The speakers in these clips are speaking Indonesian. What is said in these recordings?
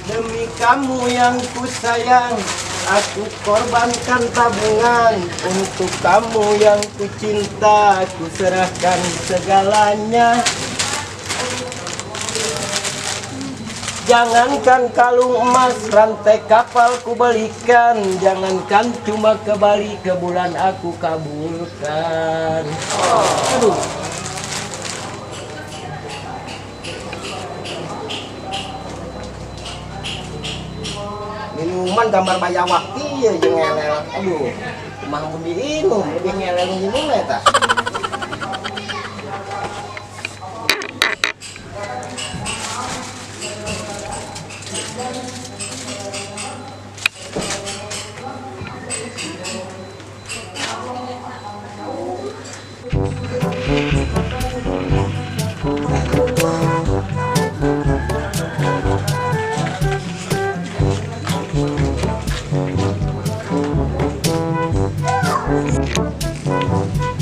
Demi kamu yang ku sayang, aku korbankan tabungan. Untuk kamu yang ku cinta, aku serahkan segalanya. Jangankan kalung emas, rantai kapal ku belikan. Jangankan cuma ke Bali, ke bulan aku kabulkan. Aduh. Minuman gambar bayawakti ya jeung ngelel. Aduh, mah mun diinum lebih ngelel minum eta.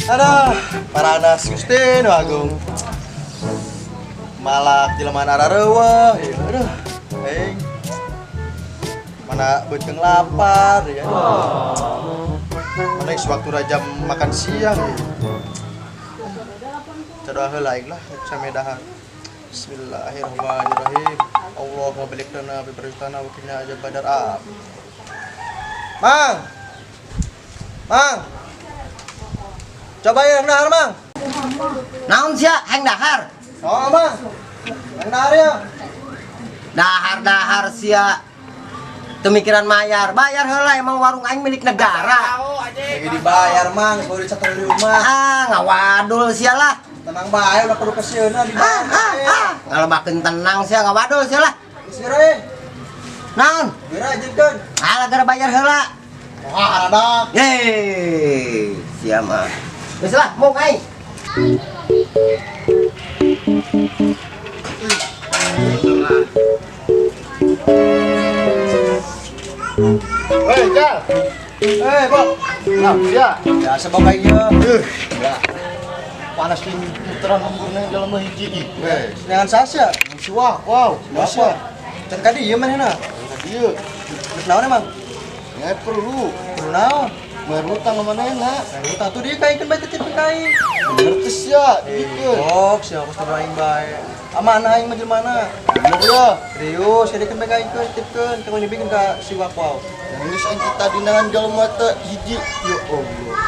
Aduh, paranas Gustin Agung. Malak jelema arareueuh. Aduh, aing. Mana beuteung lapar ya. Mana sewaktu rajam makan siang ya. Cadoa heula aing lah samedahar. Bismillahirrahmanirrahim. Allahumma baligh lana bi barakatana wa qina ajab badar. Mang. Mang. Coba ya dahar, Mang. Naon sia hang dahar? Oh, Mang. Yang dahar ya. Dahar sia. Temikiran mayar. Bayar heula emang warung aing milik negara. Lagi dibayar, Mang. Baru dicatat di rumah. Ah, ngawadul sia lah. Tenang bae, udah perlu kesieuna dibayar. Ngalobakeun tenang sia ngawadul sia lah. Geus geureung. Naon? Geura ajeunkeun. Alah gara bayar heula. Wah, anak. Yeay, sia mah. Geus lah, mung aing. Hei, Jal. Hei, Bok. Nah, sia. Biasa bawa ieu. Enggak. Panas di puteran lemburna dalam hiji. Hei, dengan sasya. Suah, wow, sasya. Can ka dieu manehna? Ka dieu. Naon emang? Nggak perlu naon? Berhutang sama manehna. Berhutang tuh dia kain kan bae titip kain. Ngertes ya, dikeun. Oh, sia pasti aing bae. Amanah aing mah jelema. Bener ya. Serius, jadi kan bae kain titipkeun. Teu dibikin ka si Wakwau. Geus aing kita dinahan jelema teh hiji. Ya Allah.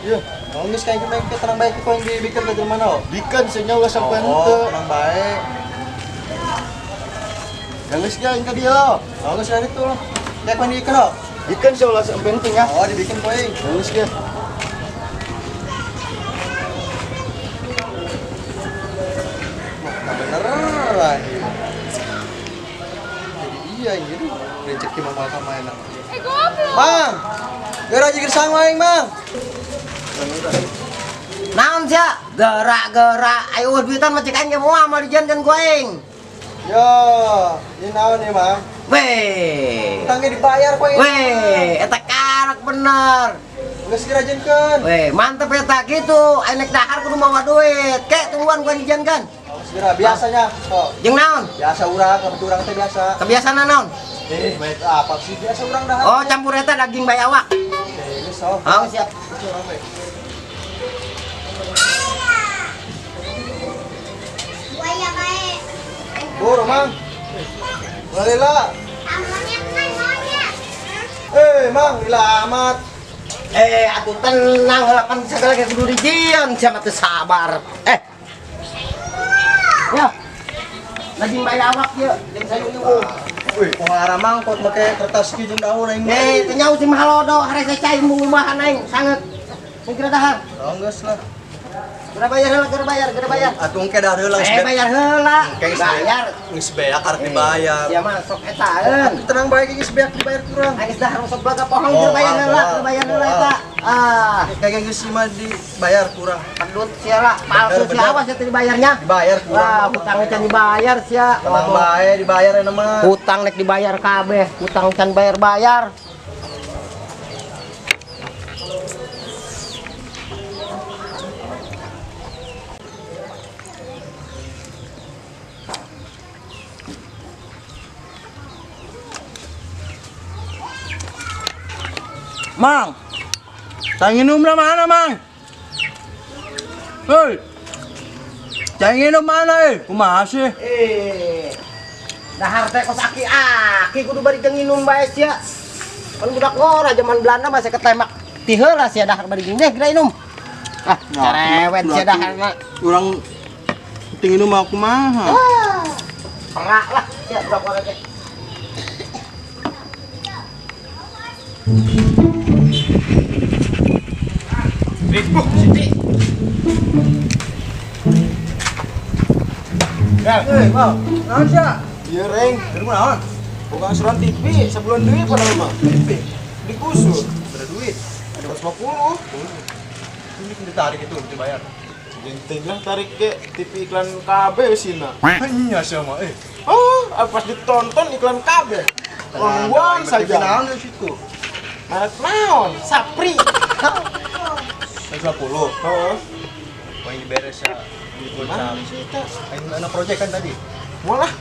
Ya, geus kain bae terang bae ku yang dibikin ka jelema naon? Bikin senyawa sampean teu. Terang bae. Geus aing ka dia. Geus dari itu. Kayak pan diikan lo. Ikan sih ulah penting ya. Oh, dibikin poin. Bagus dia. Nah, bener lagi. Jadi iya ini rezeki mamal sama enak. Goblok. Bang. Geura jigir sang aing, Bang. Naon sia? Gerak-gerak. Ayo duitan mah cek aing ge moal mal dijankeun ku aing. Yo, ini naon nih, Bang? Weh. Utangnya dibayar poin. Weh, eta karak bener. Geus dirajinkeun. Weh, mantep eta gitu. Aing naik dahar kudu mawa duit. Kek tungguan gua dijankeun. Segera biasanya. Kok. Jeung naon? Biasa urang, urang teh biasa. Kebiasaan naon? Baik apa sih biasa urang dahar. Oh, campur eta daging bayawak. Geus sok. Oh, siap. Buaya bae. Buru, Mang. Walila. Monyet kan monyet. Mang, lila amat. Atuh tenang heula kan segala ge kudu dijieun sia mah teu sabar. Ya. Daging bayawak ye, jeung sayur ieu. Wih, pohara mangkot make kertas ki jeung daun aing. Teu nyaho si mahalodo hare saya cai mumbahan aing sanget. Sing kira dahar. Geus lah. Geura bayar heula, geura bayar. Atuh engke dah heula Bayar heula. Bayar. Geus beak arep dibayar. Sia mah sok eta eun. Tenang bae geus beak dibayar kurang. Geus dah sok baga pohon geura bayar heula eta. Kayak geus mah dibayar kurang. Pedut sia lah, palsu sia awas ya dibayarnya. Dibayar kurang. Wah, hutang can dibayar sia. Tenang bae dibayar ya mah. Hutang nek dibayar kabeh, hutang can bayar-bayar. Mang. Cai nginum lah mana, Mang? Hei. Cai nginum mana, Kumaha sih? Dahar teh kos aki-aki kudu bari nginum bae sia. Kan budak ngora zaman Belanda mah saya ketemak ti heula sia dahar bari deh geura inum. Ah, cerewet sia daharna. Urang penting nginum mah kumaha? Perak lah sia budak ngora teh. Mau. Naon sia? Iya reng, Dari mana? bukan asuran TV, sebulan duit pada mah. TV. Dikusur, Ada duit. ada 150. Ini ditarik itu dibayar. Genting lah tarik ke TV iklan KB sina. Hanya sama Oh, pas ditonton iklan KB. Uang saja. Naon di situ? Merek naon? Sapri. 150. Oh, Mau yang diberes ya. Di mana gocap. sih tak? Anak project kan tadi. Mualah,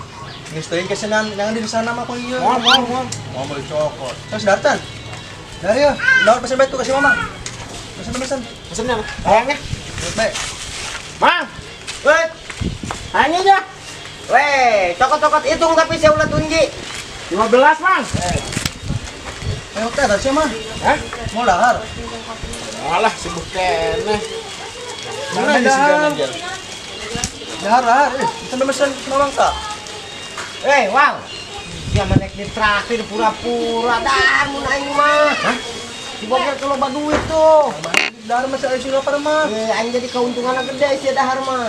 Ngestoin ke sana, yang di sana mah kok iya. mual. Mau beli cokot. Terus datang. Dari ya, dapat pesan batu kasih mama. Pesan. Pesennya, sayangnya. Baik. Mang, Weh. Hanya aja. Weh, cokot-cokot hitung tapi saya ulah tunji. 15 mang. Ayo teh tadi sih mah. Hah? Mau dahar. Malah sibuk kene. Mana Mana di segan aja? Dahar. Pesan pesan mamang tak. Wang. Dia menek di traktir pura-pura dah mun aing mah. Hah? Si bokir kalau duit tuh. Dahar masih ada sih lapar mah. Aing jadi keuntungan gede sih dahar mah.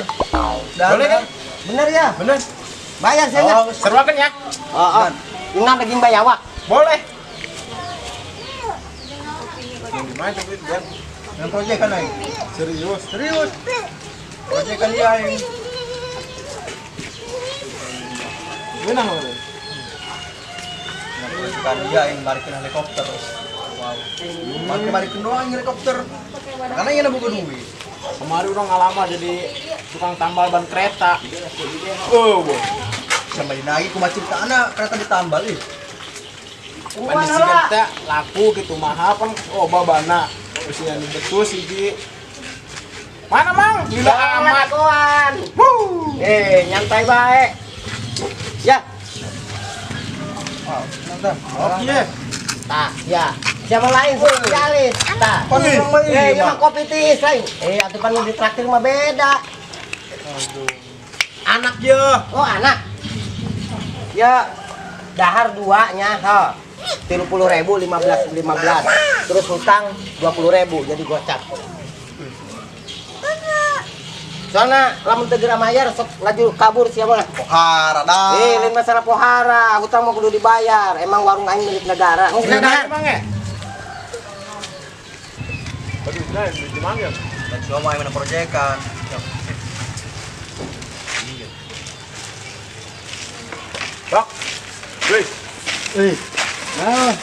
Dahar. Boleh kan? Bener ya? Bener. Bayar saya nya. Seruakan ya? Oh. Ingat daging bayawa. Boleh. Yang di mana tapi dan Yang project kan aing. serius. Serius. Project kan dia aing. Gimana mau? Yang project kan dia aing balikin helikopter. Wow. Balikin doang helikopter. Karena ingin buka duit. Kemarin udah ngalama jadi tukang tambal ban kereta. Oh, Sampai dinagi kumaha cerita anak kereta ditambal ih. pan di kereta laku gitu mahal pan babana. Terus yang betul sih Ji. Mana mang? Lila amat. kawan. Nyantai bae. Ya, Mantap. Oke. tah, ya. Siapa lain spesialis? Tah. Pan orang mah Ini iya. mah kopi tis lain. Atuh kan di traktir mah beda. Anak ya. Oh, anak. Ya, dahar duanya, ha. 30.000 15. Terus hutang 20.000 jadi gocap. Soalnya lamun teu geura mayar sok laju kabur siapa? Pohara dah. Lain masalah pohara, hutang mah kudu dibayar. Emang warung aing milik negara. Udah Dahar. emang ya? Aduh, duit di mana ya? Dan semua yang mana proyekan. Bak. Wih. Nah,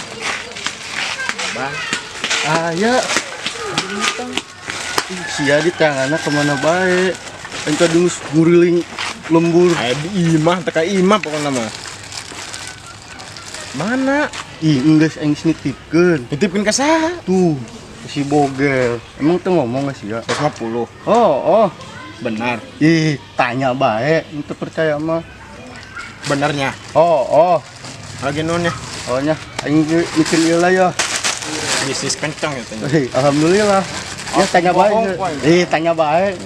Bang. aya. Sia di tanganna kemana bae. Engka dungus guriling lembur. Ayo di imah, teka imah pokoknya mah. Mana? Ih, enggeus aing nitipkeun. Titipin ke saha? Tuh, si Bogel. Emang tuh ngomong gak sih ya? 150. Oh. Benar. Ih, tanya bae, ente percaya mah. Benernya. Oh. Lagi nonnya. Ohnya aing mikir ieu lah ya. Bisnis kencang ya tanya. Alhamdulillah. Ya tanya bae. bohong, Poy. Tanya bae.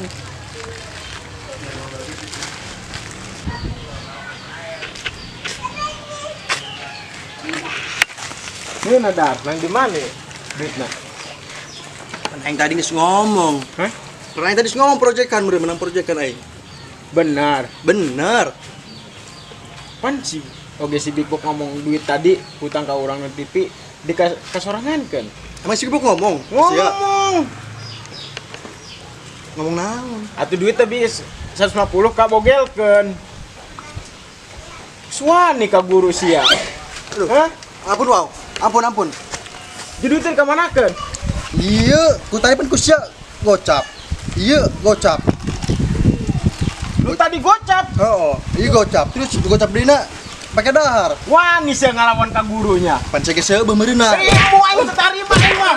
Ini nadar, nang di mana? Duitnya. Aing tadi geus ngomong. Hah? Aing tadi geus ngomong proyekan, bener menang proyekan aing. Benar. Bener. Pan sih. Oke si Big Book ngomong duit tadi hutang ke orang non TV di kasorangan kan. Emang sih ngomong. Ngomong. Ngomong naon? Atuh duit teh bis 150 ka bogelkeun. Suani ka guru sia. Aduh. Hah? Ampun, wow. Ampun. Diduitin ka manakeun? Iya, ku tadi pan ku sia gocap. Iya, gocap. Lu tadi gocap. Oh, iya gocap. Terus gocap dina pakai dahar. Wani sia ngalawan ka gurunya. Pan saya geus beumeurna. Ibu aing teu tarima ieu mah.